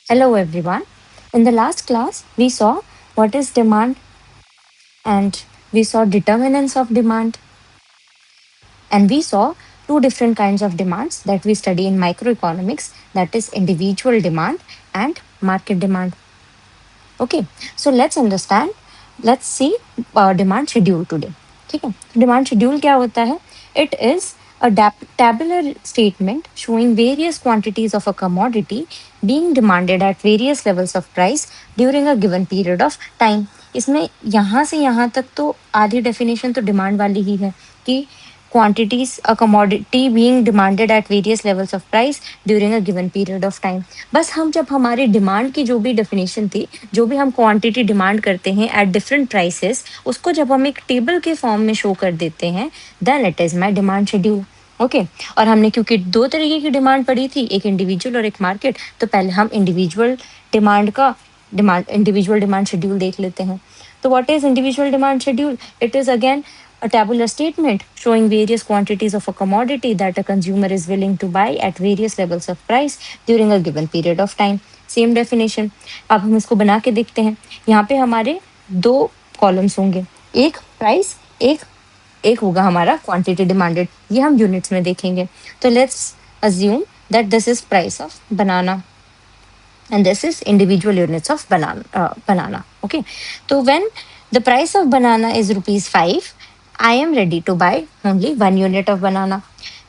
Hello everyone. In the last class, we saw what is demand and we saw determinants of demand and we saw two different kinds of demands that we study in microeconomics, that is individual demand and market demand. Okay, so let's see demand schedule today. ठीक है, demand schedule क्या होता है? It is a tabular statement showing various quantities of a commodity being demanded at various levels of price during a given period of time. इसमें यहाँ से यहाँ तक तो आधी डेफिनेशन तो डिमांड वाली ही है कि quantities a commodity being demanded at various levels of price during a given period of time. बस हम जब हमारी डिमांड की जो भी डेफिनेशन थी, जो भी हम क्वांटिटी डिमांड करते हैं एट डिफरेंट प्राइसेस, उसको जब हम एक टेबल के फॉर्म में शो कर देते हैं, then it is my demand schedule. Okay, और हमने क्योंकि दो तरीके की डिमांड पढ़ी थी, एक इंडिविजुअल और एक मार्केट, तो पहले हम इंडिविजुअल डिमांड शेड्यूल देख लेते हैं. तो what is individual demand schedule? It is again a tabular statement showing various quantities of a commodity that a consumer is willing to buy at various levels of price during a given period of time. Same definition. अब हम इसको बना के देखते हैं. यहाँ पे हमारे दो कॉलम्स होंगे, एक प्राइस, एक एक होगा हमारा क्वांटिटी डिमांडेड. ये हम यूनिट्स में देखेंगे. तो let's assume that this is price of banana and this is individual units of banana. Okay, so when the price of banana is rupees 5, I am ready to buy only 1 unit of banana.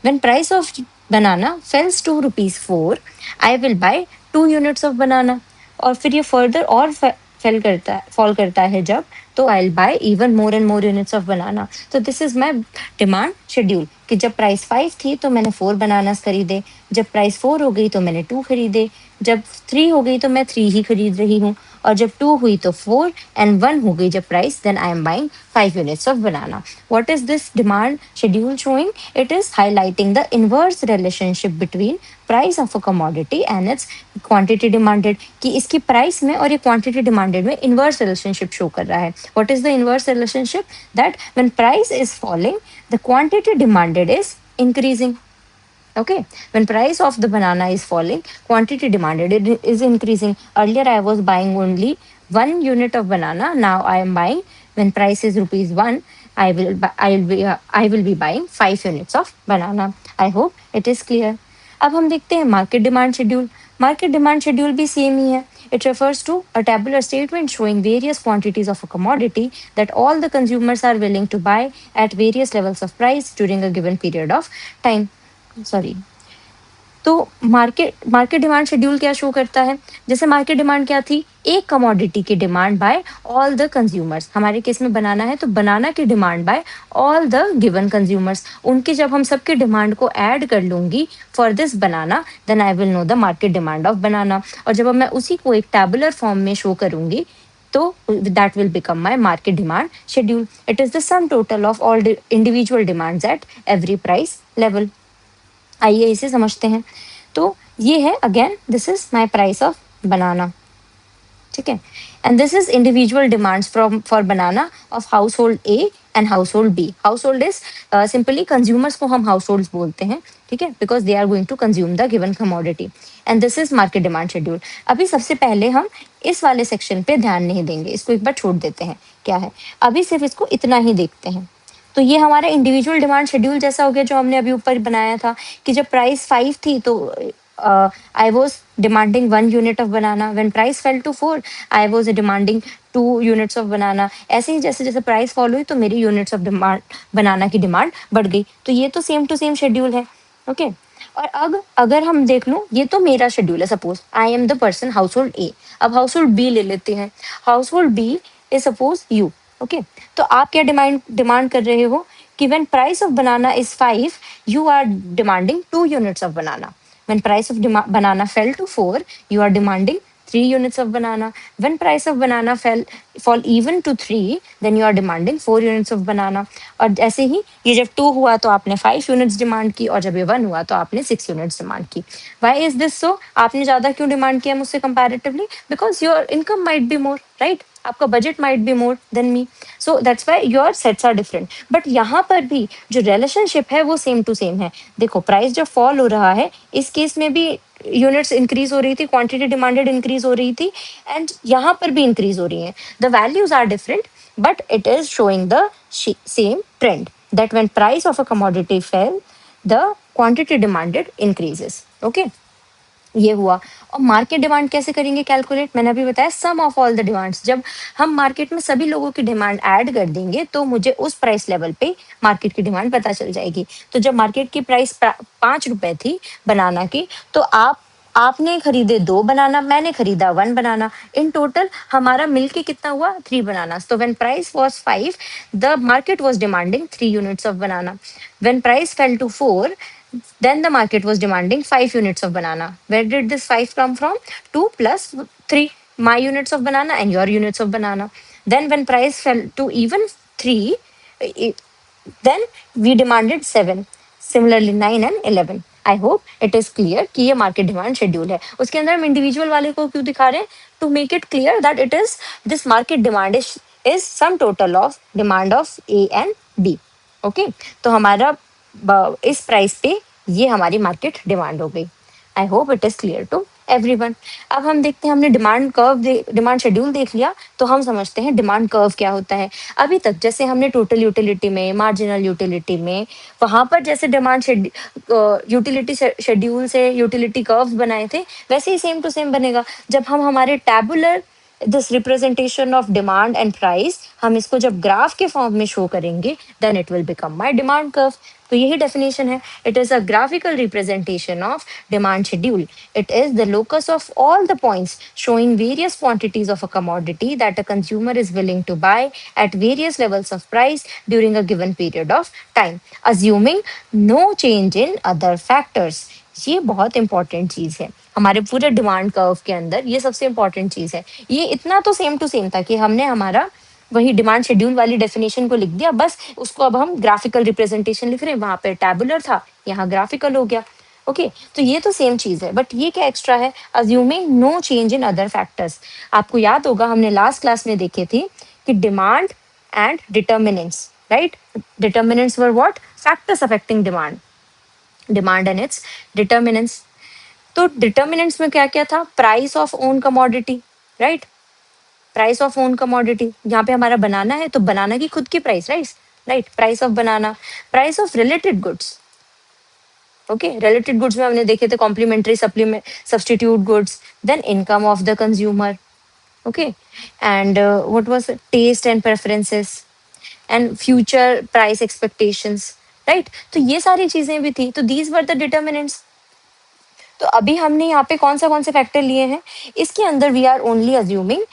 When price of banana falls to rupees 4, I will buy 2 units of banana. और फिर ये further और fall करता है जब, तो I will buy even more and more units of banana. तो this is my demand schedule कि जब प्राइस 5 थी तो मैंने 4 बनानास खरीदे, जब प्राइस 4 हो गई तो मैंने 2 खरीदे, जब 3 हो गई तो मैं 3 ही खरीद रही हूँ, और जब 2 हुई तो 4 एंड 1 हो गई जब price, then I am buying 5 units of banana. What is this demand schedule showing? It is highlighting the inverse relationship between price of a commodity and its quantity demanded, कि इसकी प्राइस में और ये quantity demanded में inverse relationship show कर रहा है. What is the inverse relationship? That when price is falling, the quantity demanded is increasing. Okay, when price of the banana is falling, quantity demanded is increasing. Earlier I was buying only 1 unit of banana, now I am buying, when price is rupees 1, I will be buying 5 units of banana. I hope it is clear. अब हम देखते हैं market demand schedule. Market demand schedule भी same ही है. It refers to a tabular statement showing various quantities of a commodity that all the consumers are willing to buy at various levels of price during a given period of time. Sorry. तो market demand schedule क्या show करता है? जैसे market demand क्या थी? एक commodity की demand by all the consumers. हमारे केस में बनाना है तो बनाना की demand by all the given consumers. उनके जब हम सबके डिमांड को ऐड कर लूंगी for this banana, then I will know the market demand of banana. और जब मैं उसी को एक टैबुलर फॉर्म में शो करूंगी, तो that will become my market demand schedule. It is the sum total of all individual demands at every price level. आइए इसे समझते हैं. तो ये है again, this is my price of banana. ठीक है, and this is individual demands from for banana of household A and household B. Household is simply consumers को हम हाउस होल्ड बोलते हैं. ठीक है, because they are going to consume the given commodity. And this is market demand schedule. अभी सबसे पहले हम इस वाले सेक्शन पे ध्यान नहीं देंगे, इसको एक बार छोड़ देते हैं. क्या है, अभी सिर्फ इसको इतना ही देखते हैं. तो ये हमारा इंडिविजुअल डिमांड शेड्यूल जैसा हो गया जो हमने अभी ऊपर बनाया था, कि जब प्राइस 5 थी तो I was demanding 1 unit of banana. When price fell to 4, I was demanding 2 units of banana. ऐसे ही जैसे जैसे प्राइस फॉल हुई तो मेरी यूनिट्स ऑफ डिमांड बनाना की डिमांड बढ़ गई. तो ये तो सेम टू सेम शेड्यूल है. ओके, और अब अगर हम देख लूं, ये तो मेरा शेड्यूल है. Suppose I am the person household A. अब हाउस होल्ड बी ले लेते हैं. Household B is suppose you. Okay, तो आप क्या डिमांड कर रहे हो कि when price of banana is 5, you are demanding 2 units of banana. When price of banana fell to 4, you are demanding 3 units of banana. When price of banana fall even to 3, then you are demanding 4 units of banana. और ऐसे ही ये जब 2 हुआ तो आपने 5 units demand की, और जब ये 1 हुआ तो आपने 6 units डिमांड की. Why is this so? आपने ज्यादा क्यों डिमांड किया मुझसे comparatively? Because your income might be more, right? आपका budget might be more than me, so that's why your sets are different. But यहाँ पर भी जो रिलेशनशिप है वो सेम टू सेम है. देखो, प्राइस जब फॉल हो रहा है, इस केस में भी यूनिट्स इंक्रीज हो रही थी, क्वांटिटी डिमांडेड इंक्रीज हो रही थी, एंड यहाँ पर भी इंक्रीज हो रही है. The values are different, but it is showing the same trend that when price of a commodity fell, the quantity demanded increases. Okay, ये हुआ. और मार्केट डिमांड कैसे करेंगे कैलकुलेट, मैंने अभी बताया सम ऑफ ऑल द डिमांड्स. जब हम मार्केट में सभी लोगों की डिमांड ऐड कर देंगे तो मुझे उस प्राइस लेवल पे मार्केट की डिमांड पता चल जाएगी. तो जब मार्केट की प्राइस 5 रुपए थी बनाना की, तो आपने खरीदे 2 बनाना, मैंने खरीदा 1 बनाना. इन टोटल हमारा मिलके कितना हुआ, 3 बनाना. तो when price was 5, the market was demanding 3 units of banana. When price fell to 4, then the market was demanding 5 units of banana. Where did this 5 come from? 2 plus 3, my units of banana and your units of banana. Then when price fell to even 3, then we demanded 7. Similarly 9 and 11. I hope it is clear कि ये market demand schedule है. उसके अंदर हम individual वाले को क्यों दिखा रहे हैं, to make it clear that it is this market demand is sum total of demand of A and B. Okay, तो हमारा इस प्राइस पे ये हमारी मार्केट डिमांड हो गई. I hope it is clear to everyone. अब हम देखते हैं, हमने डिमांड शेड्यूल देख लिया, तो हम समझते हैं डिमांड कर्व क्या होता है. अभी तक जैसे हमने टोटल यूटिलिटी में, मार्जिनल यूटिलिटी में, वहां पर जैसे डिमांड यूटिलिटी शेड्यूल से यूटिलिटी कर्व बनाए थे, वैसे ही सेम टू सेम बनेगा. जब हम हमारे tabular this representation of demand and price, हम इसको जब ग्राफ के फॉर्म में शो करेंगे, then it will become my demand curve. तो यही डेफिनेशन है. It is a graphical representation of demand schedule. It is the locus of all the points showing various quantities of a commodity that a consumer is willing to buy at various levels of price during a given period of time, assuming no change in other factors. ये बहुत important चीज है हमारे पूरे demand curve के अंदर, ये सबसे इंपॉर्टेंट चीज है. ये इतना तो सेम टू सेम था कि हमने हमारा वही डिमांड शेड्यूल वाली डेफिनेशन को लिख दिया, बस उसको अब हम ग्राफिकल रिप्रेजेंटेशन लिख रहे हैं. वहां पे टैबुलर था, यहाँ ग्राफिकल हो गया. ओके, तो ये तो सेम चीज है, बट ये क्या एक्स्ट्रा है, assuming no change in other factors. आपको याद होगा हमने लास्ट क्लास में देखे थे कि demand and determinants, right. Determinants were what, factors affecting demand and it's determinants. तो डिटर्मिनेंट्स में क्या क्या था, price of own commodity, right. Price of own commodity, यहाँ पे हमारा बनाना है तो बनाना की खुद की price, right. Price of banana, price of related goods. Okay, related goods में हमने देखे थे complementary, supplement, substitute goods. Then income of the consumer. Okay, and what was taste and preferences and future price expectations, right. तो ये सारी चीजें भी थी. तो दीज वर द डिटर्मिनेंट्स. तो अभी हमने यहाँ पे कौन से फैक्टर लिए हैं, इसके अंदर we are only assuming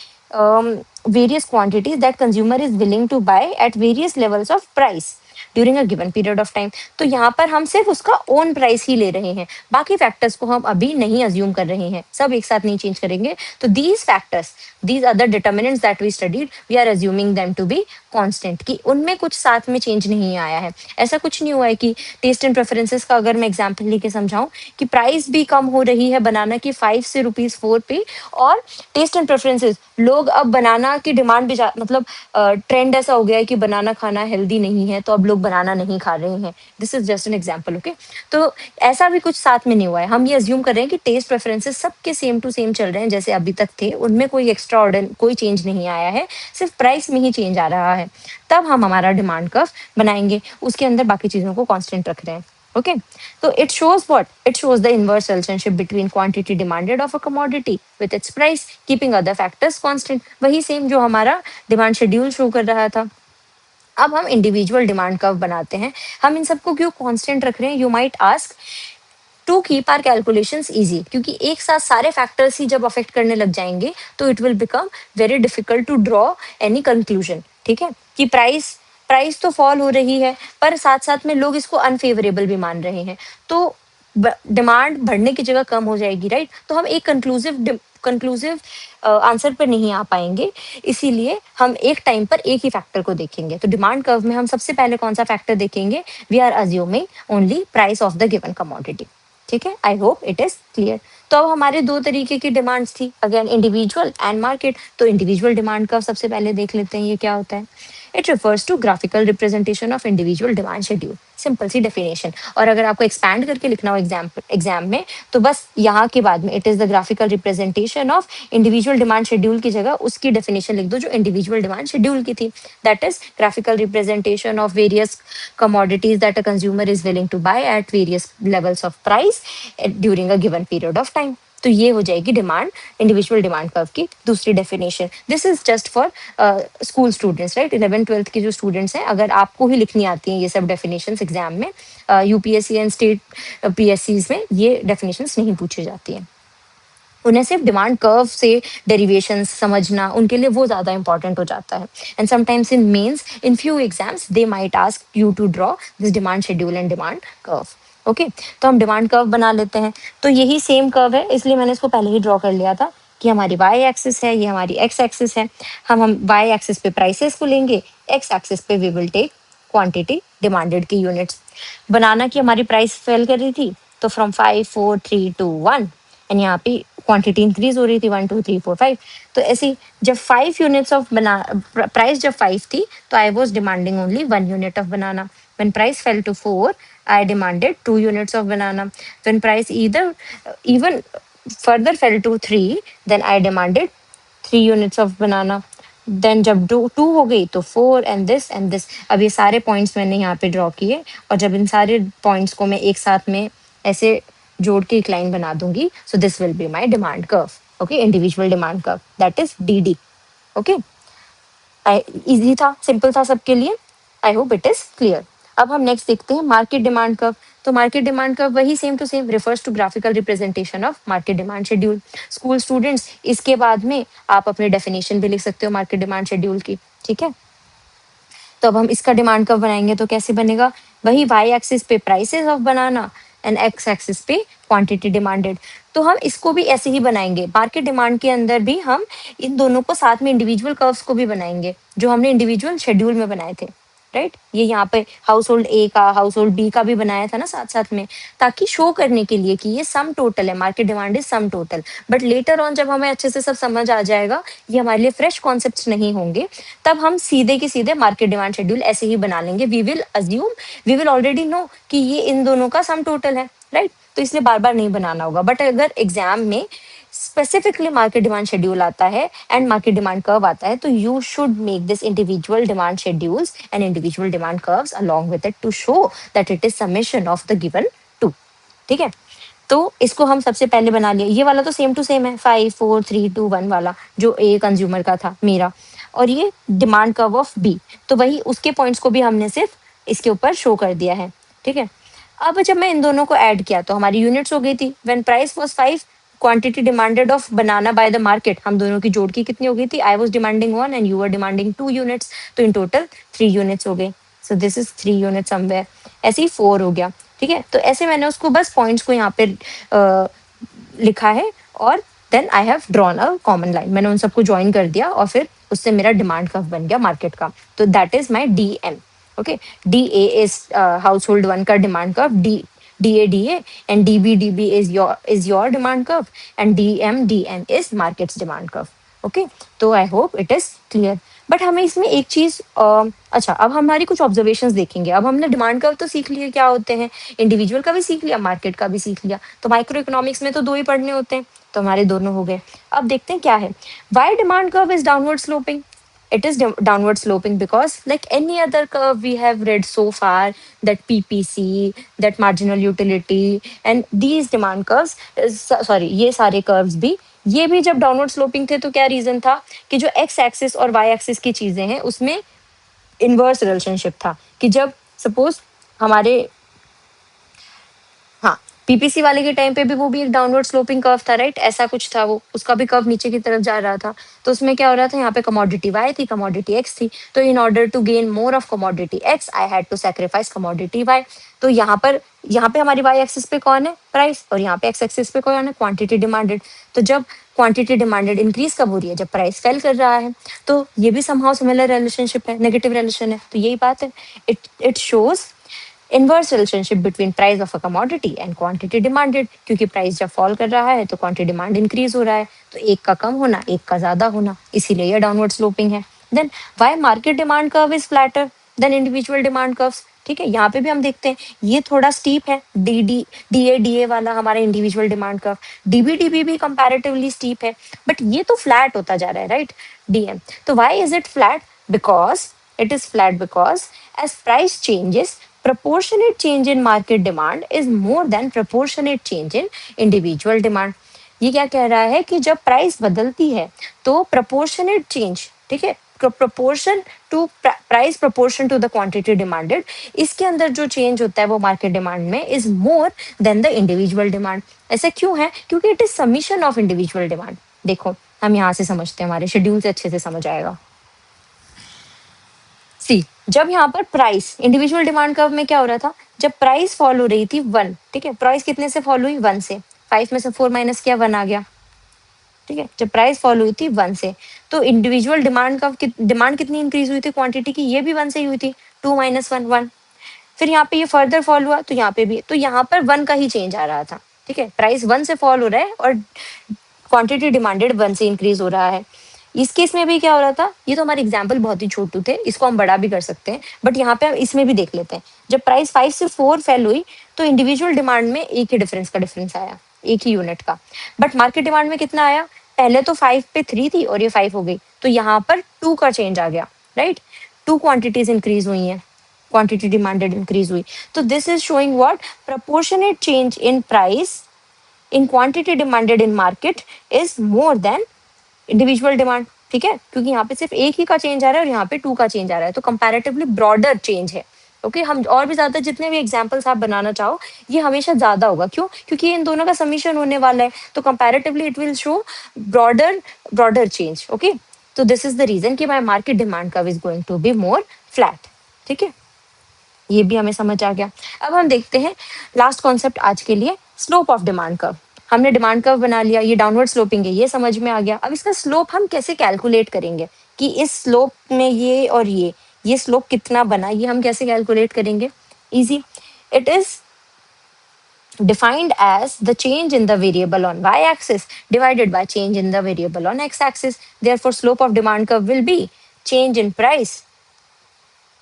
various quantities that consumer is willing to buy at various levels of price during a given period of time. तो यहाँ पर हम सिर्फ उसका ओन प्राइस ही ले रहे हैं, बाकी फैक्टर्स को हम अभी नहीं अज्यूम कर रहे हैं, सब एक साथ नहीं चेंज करेंगे. तो these factors, these other determinants that we studied, we are assuming them to be constant, कि उनमें कुछ साथ में चेंज नहीं आया है. ऐसा कुछ नहीं हुआ है कि टेस्ट एंड प्रेफरेंसेस का अगर मैं एग्जाम्पल लेके समझाऊं कि प्राइस भी कम हो रही है बनाना की 5 से ₹4 पे, और टेस्ट एंड प्रेफरेंसेस, लोग अब बनाना की डिमांड भी मतलब ट्रेंड ऐसा हो गया है कि बनाना खाना हेल्दी नहीं है, तो अब लोग बनाना नहीं खा रहे हैं. This is just an example. Okay, तो ऐसा भी कुछ साथ में नहीं हुआ है. हम ये अज्यूम कर रहे हैं कि टेस्ट प्रेफरेंसेस सबके सेम टू सेम चल रहे हैं जैसे अभी तक थे, उनमें कोई एक्स्ट्रा ऑर्डर, कोई चेंज नहीं आया है, सिर्फ प्राइस में ही चेंज आ रहा है. तब हम हमारा डिमांड कर्व बनाएंगे, उसके अंदर बाकी चीजों को कांस्टेंट रख रहे हैं. Okay, so it shows what? It shows the inverse relationship between quantity demanded of a commodity with its price, keeping other factors constant. वही सेम जो हमारा डिमांड शेड्यूल शो कर रहा था. अब हम इंडिविजुअल डिमांड कर्व बनाते हैं. हम इन सबको क्यों कांस्टेंट रख रहे हैं, you might ask, to keep our calculations easy. क्योंकि एक साथ सारे फैक्टर्स ही जब अफेक्ट करने लग जाएंगे तो it will become very difficult to draw any conclusion. ठीक है, कि प्राइस तो फॉल हो रही है, पर साथ साथ में लोग इसको अनफेवरेबल भी मान रहे हैं, तो डिमांड बढ़ने की जगह कम हो जाएगी, राइट. तो हम एक कंक्लूसिव आंसर पर नहीं आ पाएंगे, इसीलिए हम एक टाइम पर एक ही फैक्टर को देखेंगे. तो डिमांड कर्व में हम सबसे पहले कौन सा फैक्टर देखेंगे, we are assuming only price of the given commodity. ठीक है, I hope it is clear. तो अब हमारे दो तरीके की डिमांड्स थी, अगेन इंडिविजुअल एंड मार्केट. तो इंडिविजुअल डिमांड कर्व सबसे पहले देख लेते हैं, ये क्या होता है. It refers to graphical representation of individual demand schedule. Simple सी डेफिनेशन। और अगर आपको एक्सपैंड करके लिखना हो एग्जाम में, तो बस यहाँ के बाद में it is the graphical representation of individual demand schedule की जगह उसकी डेफिनेशन लिख दो जो इंडिविजुअल डिमांड शेड्यूल की थी। That is graphical representation of various commodities that a consumer is willing to buy at various levels of price during a given period of time। तो ये हो जाएगी डिमांड, इंडिविजुअल डिमांड कर्व की दूसरी definition. This is just for school students, right? 11th-12th के जो students हैं, अगर आपको ही लिखनी आती हैं ये सब डेफिनेशंस एग्जाम में, यूपीएससी एंड स्टेट पीएससीज में ये डेफिनेशंस नहीं पूछी जाती हैं। उन्हें सिर्फ डिमांड कर्व से डेरिवेशंस समझना उनके लिए वो ज़्यादा इंपॉर्टेंट हो जाता है। And sometimes in mains, in few exams, they might ask you to draw this demand schedule and demand curve. Okay, तो हम डिमांड कर्व बना लेते हैं। तो यही सेम कर्व है, इसलिए मैंने इसको पहले ही ड्रॉ कर लिया था कि हमारी वाई एक्सिस है, ये हमारी एक्स एक्सिस है। हम वाई एक्सिस पे प्राइसेस को लेंगे, एक्स एक्सिस पे we will take quantity demanded की यूनिट्स। बनाना की हमारी प्राइस फेल कर रही थी, तो फ्रॉम 5 4 3 2 1, एंड यहाँ पे क्वांटिटी इंक्रीज हो रही थी 1 2 3 4 5। तो ऐसी जब 5 यूनिट्स ऑफ बना प्राइस जब 5 थी, तो I was demanding only 1 unit of banana. When price fell to 4, I demanded 2 units of banana. When price either even further fell to 3, then I demanded 3 units of banana। Then जब 2 हो गई तो 4 and this and this. अब ये सारे points मैंने यहाँ पे ड्रॉ किए, और जब इन सारे पॉइंट्स को मैं एक साथ में ऐसे जोड़ के एक लाइन बना दूंगी, so this will be my demand curve. Okay, individual demand curve, that is DD. Okay, easy था, सिंपल था सबके लिए। I hope it is clear. अब हम नेक्स्ट देखते हैं मार्केट डिमांड कर्व। तो मार्केट डिमांड कर्व वही same to same refers to graphical representation of market demand schedule. School students, इसके बाद में आप अपनी डेफिनेशन भी लिख सकते हो मार्केट डिमांड शेड्यूल की, ठीक है? तो अब हम इसका डिमांड कर्व बनाएंगे तो कैसे बनेगा? वही वाई एक्सिस पे prices of banana and x axis पे क्वांटिटी डिमांडेड। तो हम इसको भी ऐसे ही बनाएंगे, मार्केट डिमांड के अंदर भी हम इन दोनों को साथ में इंडिविजुअल कर्व्स को भी बनाएंगे जो हमने इंडिविजुअल शेड्यूल में बनाए थे, राइट? ये यहाँ पे हाउस होल्ड ए का, हाउस होल्ड बी का भी बनाया था ना साथ साथ में, ताकि शो करने के लिए कि ये सम टोटल है, market demand is sum total. But later on जब हमें अच्छे से सब समझ आ जाएगा, ये हमारे लिए फ्रेश कॉन्सेप्ट्स नहीं होंगे, तब हम सीधे के सीधे मार्केट डिमांड शेड्यूल ऐसे ही बना लेंगे। We will assume, we will already know कि ये इन दोनों का सम टोटल है, राइट? तो इसलिए बार बार नहीं बनाना होगा। बट अगर एग्जाम में स्पेसिफिकली मार्केट डिमांड शेड्यूल आता है एंड मार्केट डिमांड कर्व आता है, तो you should make this individual demand schedules and individual demand curves along with it to show that it is summation of the given two. ठीक है, तो इसको हम सबसे पहले बना लिया। ये वाला तो सेम टू सेम है, 5 4 3 2 1 वाला, जो ए कंज्यूमर का था मेरा, और ये डिमांड कर्व ऑफ बी। तो वही उसके पॉइंट्स को भी हमने सिर्फ इसके ऊपर शो कर दिया है, ठीक है? अब जब मैं इन दोनों को ऐड किया तो हमारी यूनिट्स हो गई थी। When price was 5, quantity demanded of banana by the market, हम दोनों की जोड़ की कितनी हो गई थी? आई was demanding 1 and you were demanding 2 units, तो इन टोटल 3 यूनिट्स हो गए। So this is 3 unit somewhere, ऐसे ही 4 हो गया, ठीक है? तो ऐसे मैंने उसको बस पॉइंट्स को यहाँ पे लिखा है, और then I have drawn a common line. मैंने उन सबको ज्वाइन कर दिया और फिर उससे मेरा डिमांड कर्व बन गया मार्केट का। तो that is my D M. Okay, D A is household 1 का demand curve, DA and DB is your demand curve, and DM is market's demand curve। Okay, तो I hope it is clear. But हमें इसमें एक चीज अच्छा, अब हमारी कुछ ऑब्जर्वेशंस देखेंगे। अब हमने डिमांड कर्व तो सीख लिया क्या होते हैं, इंडिविजुअल का भी सीख लिया, मार्केट का भी सीख लिया। तो माइक्रो इकोनॉमिक्स में तो 2 ही पढ़ने होते हैं, तो हमारे दोनों हो गए। अब देखते हैं क्या है। Why demand curve is downward sloping? It is downward sloping because, like any other curve we have read so far, that PPC, that marginal utility, and these demand curves, sorry, ये सारे curves भी, ये भी जब downward sloping थे तो क्या reason था कि जो एक्स एक्सिस और वाई एक्सिस की चीजें हैं उसमें इनवर्स रिलेशनशिप था। कि जब सपोज हमारे, हाँ, पीपीसी वाले के टाइम पे भी वो भी एक डाउनवर्ड स्लोपिंग कर्व था, राइट? ऐसा कुछ था, वो उसका भी कर्व नीचे की तरफ जा रहा था। तो उसमें क्या हो रहा था, यहाँ पे कमोडिटी वाई थी, कमोडिटी एक्स थी, तो in order to gain more of commodity X I had to sacrifice commodity Y. तो यहाँ पे हमारी वाई एक्सिस पे कौन है? प्राइस, और यहाँ पे एक्स एक्सिस पे कौन है? Quantity demanded. तो जब क्वांटिटी डिमांडेड इंक्रीज कब हो रही है? जब प्राइस फेल कर रहा है। तो ये भी समहाउ सिमिलर रिलेशनशिप है, नेगेटिव रिलेशन है। तो यही बात है, it shows inverse relationship between price of a commodity and quantity demanded. क्योंकि प्राइस जब फॉल कर रहा है तो क्वांटिटी डिमांड इंक्रीज हो रहा है, तो एक का कम होना, एक का ज्यादा होना, इसीलिए ये डाउनवर्ड स्लोपिंग है। Then why market demand curve is flatter than individual demand curves. ठीक है, यहाँ पे भी हम देखते हैं ये थोड़ा स्टीप है, डी ए वाला हमारा इंडिविजुअल डिमांड कर्व, डीबी भी कंपैरेटिवली स्टीप है, बट ये तो फ्लैट होता जा रहा है, राइट, डीएम। तो why is it flat? Because it is flat because as price changes, proportionate change in market demand is more than proportionate change in individual demand। ये क्या कह रहा है कि जब प्राइस बदलती है तो प्रोपोर्शनेट चेंज, ठीक है, proportion to price proportion to the quantity demanded, इसके अंदर जो चेंज होता है वो मार्केट डिमांड में is more than the individual demand. ऐसा क्यों है? क्योंकि it is summation of individual demand. देखो हम यहाँ से समझते हैं, हमारे शेड्यूल से अच्छे से समझ आएगा। सी, जब यहाँ पर प्राइस इंडिविजुअल डिमांड कर्व में क्या हो रहा था, जब प्राइस फॉल हो रही थी 1, ठीक है, प्राइस कितने से फॉल हुई? 1 से। 5 में से 4 माइनस किया, 1 आ गया। ठीक है, जब प्राइस फॉल हुई थी 1 से, तो इंडिविजुअल डिमांड का डिमांड कितनी इंक्रीज हुई थी क्वांटिटी की? ये भी 1 से ही हुई थी, 2 माइनस 1 1। फिर यहाँ पे ये फर्दर फॉल हुआ तो यहाँ पे भी, तो यहाँ पर 1 का ही चेंज आ रहा था। ठीक है, प्राइस 1 से फॉल हो रहा है और क्वांटिटी डिमांडेड 1 से इंक्रीज हो रहा है। इस केस में भी क्या हो रहा था, ये तो हमारे एग्जाम्पल बहुत ही छोटू थे, इसको हम बड़ा भी कर सकते हैं, बट यहाँ पे हम इसमें भी देख लेते हैं। जब प्राइस 5 से 4 फेल हुई तो इंडिविजुअल डिमांड में एक ही डिफरेंस आया, एक ही यूनिट का, बट मार्केट डिमांड में कितना आया? पहले तो 5 पे 3 थी और ये 5 हो गई, तो यहाँ पर 2 का चेंज आ गया, राइट, 2 क्वांटिटीज इंक्रीज हुई हैं, क्वांटिटी डिमांडेड इंक्रीज हुई। तो this is showing what, proportionate change in price in quantity demanded in market is more then individual demand. ठीक है, क्योंकि यहाँ पे सिर्फ एक ही का चेंज आ रहा है और यहाँ पे 2 का चेंज आ रहा है, तो कंपैरेटिवली ब्रॉडर चेंज है। ओके, हम और भी ज्यादा जितने भी एग्जांपल्स आप बनाना चाहो ये हमेशा ज्यादा होगा, क्यों? क्योंकि इन दोनों का समीशन होने वाला है, तो comparatively it will show broader broader change. Okay, तो दिस इज द रीजन कि my market demand curve is going to be more flat. ठीक है, ये भी हमें समझ आ गया। अब हम देखते हैं लास्ट कॉन्सेप्ट आज के लिए, स्लोप ऑफ डिमांड कर्व। हमने डिमांड कर्व बना लिया, ये डाउनवर्ड स्लोपिंग है, ये समझ में आ गया। अब इसका स्लोप हम कैसे कैलकुलेट करेंगे कि इस स्लोप में ये और ये स्लोप कितना बना, ये हम कैसे कैलकुलेट करेंगे? Easy, it is defined as the change in the variable on y-axis divided by change in the variable on x-axis. Therefore, slope of demand curve will be change in price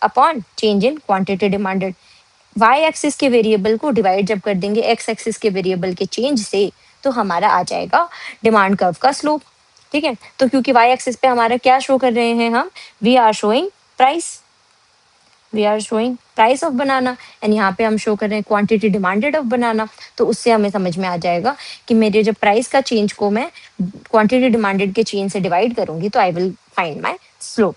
upon change in quantity demanded. Y axis के variable को divide जब कर देंगे X axis के variable के change से, तो हमारा आ जाएगा डिमांड कर्व का स्लोप। ठीक है, तो क्योंकि वाई एक्सिस पे हमारा क्या शो कर रहे हैं हम, we are showing price of banana, and यहाँ पे हम शो कर रहे हैं क्वांटिटी डिमांडेड ऑफ बनाना। तो उससे हमें समझ में आ जाएगा कि मेरे जब प्राइस का चेंज को मैं क्वांटिटी डिमांडेड के चेंज से डिवाइड करूंगी तो I will find my slope.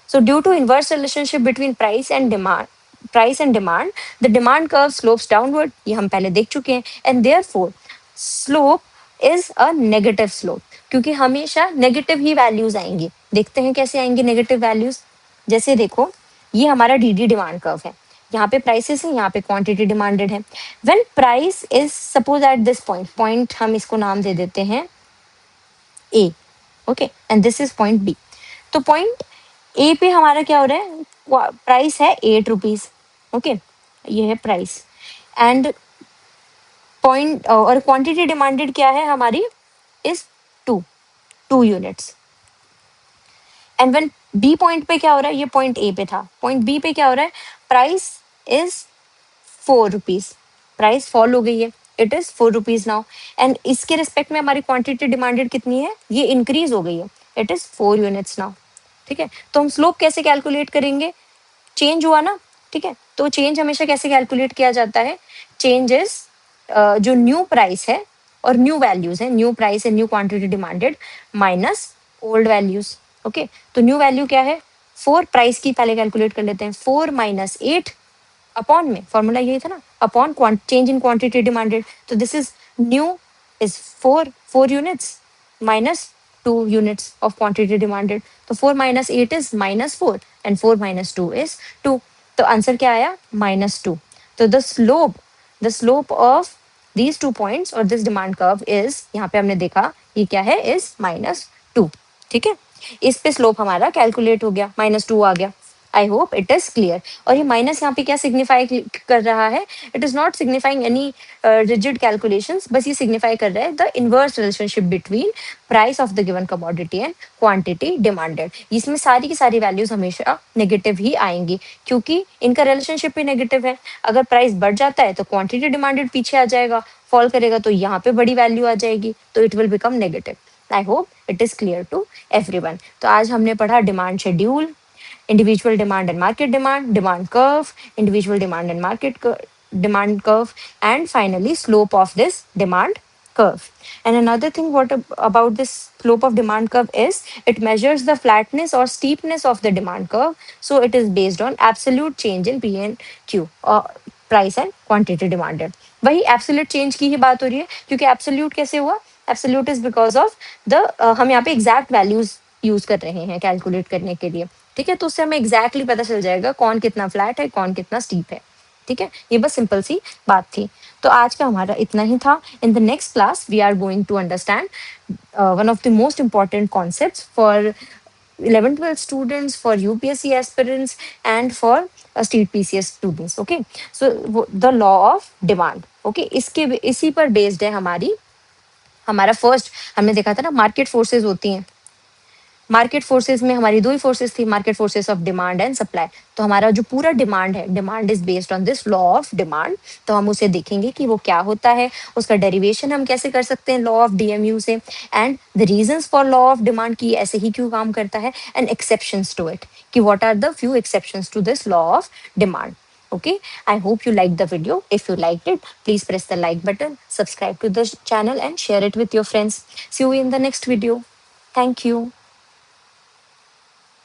So due to inverse relationship between price and demand, the demand curve slopes downward. ये हम पहले देख चुके हैं, and therefore slope is a negative slope, क्योंकि हमेशा नेगेटिव ही वैल्यूज आएंगी। देखते हैं कैसे आएंगे नेगेटिव वैल्यूज। जैसे देखो, ये हमारा डी डिमांड कर्व है, यहाँ पे प्राइसेस है, यहाँ पे क्वांटिटी डिमांडेड है। When price is suppose at this point हम इसको नाम दे देते हैं A, okay, and this is point B. तो पॉइंट ए पे हमारा क्या हो रहा है, प्राइस है 8 रुपीज, ओके, ये है प्राइस, एंड पॉइंट और क्वांटिटी डिमांडेड क्या है हमारी, is 2 units. And when B point पे क्या हो रहा है, ये पॉइंट ए पे था, पॉइंट बी पे क्या हो रहा है, price is 4 rupees, price fall हो गई है, it is 4 rupees now, and इसके रिस्पेक्ट में हमारी क्वांटिटी डिमांडेड कितनी है, ये इंक्रीज हो गई है, इट इज 4 यूनिट्स नाउ। ठीक है, तो हम स्लोप कैसे कैलकुलेट करेंगे, चेंज हुआ ना, ठीक है, तो चेंज हमेशा कैसे कैलकुलेट किया जाता है, चेंज इज जो न्यू प्राइस है और न्यू वैल्यूज है, न्यू प्राइस है, new quantity demanded minus old values. Okay, तो न्यू वैल्यू क्या है, 4, प्राइस की पहले कैलकुलेट कर लेते हैं, 4 माइनस 8 अपॉन में, फॉर्मूला यही था ना, upon change in quantity demanded. तो this is new is 4 units minus 2 units of quantity demanded. तो 4 minus 8 is -4 and 4 minus 2 is 2. तो आंसर क्या आया, -2। तो the slope of these 2 points और this demand curve is, यहाँ पे हमने देखा ये क्या है, is -2। ठीक है, इस पे स्लोप हमारा कैलकुलेट हो गया, -2 आ गया। आई होप इट इज क्लियर। और ये माइनस यहाँ पे क्या सिग्निफाई कर रहा है? It is not signifying any rigid calculations, बस ये सिग्निफाई कर रहा है the inverse relationship between price of the given commodity and quantity demanded. इसमें सारी की सारी वैल्यूज हमेशा नेगेटिव ही आएंगी, क्योंकि इनका रिलेशनशिप भी नेगेटिव है। अगर प्राइस बढ़ जाता है तो क्वांटिटी डिमांडेड पीछे आ जाएगा, फॉल करेगा तो यहाँ पे बड़ी वैल्यू आ जाएगी, तो it will become negative. I hope it is clear to everyone. तो आज हमने पढ़ा demand schedule, individual demand and market demand, demand curve, individual demand and demand curve, and finally slope of this demand curve. And another thing about this slope of demand curve is it measures the flatness or steepness of the demand curve. So it is based on absolute change in P and Q, or price and quantity demanded. वही absolute change की ही बात हो रही है, क्योंकि absolute कैसे हुआ? Absolute is because of the हम यहाँ पे एग्जैक्ट वैल्यूज यूज कर रहे हैं कैलकुलेट करने के लिए। ठीक है, तो उससे हमें एग्जैक्टली पता चल जाएगा कौन कितना फ्लैट है, कौन कितना स्टीप है। ठीक है, ये बस सिंपल सी बात थी। तो आज का हमारा इतना ही था। In the next class we are going to understand one of the most important concepts for 11th-12th students, for UPSC aspirants, and for state PCS students. Okay, so the law of demand. Okay, इसके इसी पर based है हमारा first. हमने देखा था ना, market forces होती हैं। मार्केट फोर्सेस में हमारी दो ही फोर्सेस थी, market forces of demand and supply. तो हमारा जो पूरा डिमांड है, demand is based on this law of demand. तो हम उसे देखेंगे कि वो क्या होता है, उसका डेरिवेशन हम कैसे कर सकते हैं लॉ ऑफ डीएमयू से, and the reasons for law of demand की ऐसे ही क्यों काम करता है, एंड एक्सेप्शंस टू इट, कि what are the few exceptions to this law of demand. Okay, I hope you liked the video. If you liked it, please press the like button, subscribe to the channel, and share it with your friends. See you in the next video. Thank you.